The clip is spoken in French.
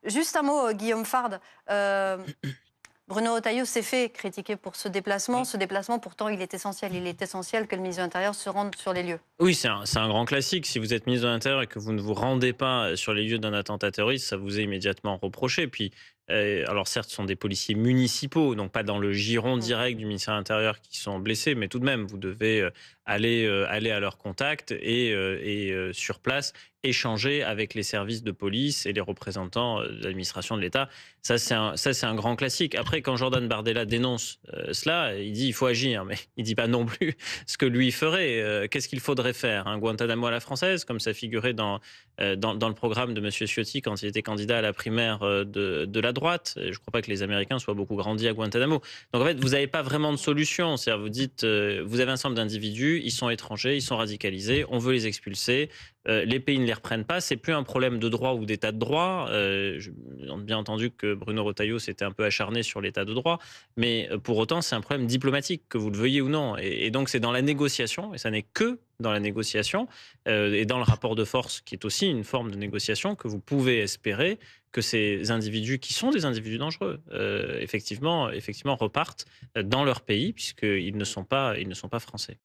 Juste un mot, Guillaume Fard. Bruno Retailleau s'est fait critiquer pour ce déplacement. Mmh. Ce déplacement, pourtant, il est essentiel. Il est essentiel que le ministre de l'Intérieur se rende sur les lieux. Oui, c'est un grand classique. Si vous êtes ministre de l'Intérieur et que vous ne vous rendez pas sur les lieux d'un attentat terroriste, ça vous est immédiatement reproché. Puis, alors certes, ce sont des policiers municipaux, donc pas dans le giron Mmh. direct du ministère de l'Intérieur qui sont blessés, mais tout de même, vous devez aller à leur contact et sur place échanger avec les services de police et les représentants de l'administration de l'État. Ça, c'est un grand classique. Après, quand Jordan Bardella dénonce cela, il dit il faut agir, mais il dit pas non plus ce que lui ferait. Qu'est-ce qu'il faudrait faire? Un Guantanamo à la française, comme ça figurait dans le programme de M. Ciotti quand il était candidat à la primaire de la droite. Et je ne crois pas que les Américains soient beaucoup grandis à Guantanamo. Donc en fait, vous n'avez pas vraiment de solution. C'est-à-dire, vous dites, vous avez un ensemble d'individus, ils sont étrangers, ils sont radicalisés, on veut les expulser. Les pays ne les reprennent pas. C'est plus un problème de droit ou d'état de droit. J'ai bien entendu que Bruno Retailleau s'était un peu acharné sur l'état de droit, mais pour autant, c'est un problème diplomatique, que vous le veuillez ou non. Et donc, c'est dans la négociation, et ça n'est que dans la négociation, et dans le rapport de force, qui est aussi une forme de négociation, que vous pouvez espérer que ces individus, qui sont des individus dangereux, effectivement repartent dans leur pays, puisqu'ils ne sont pas français.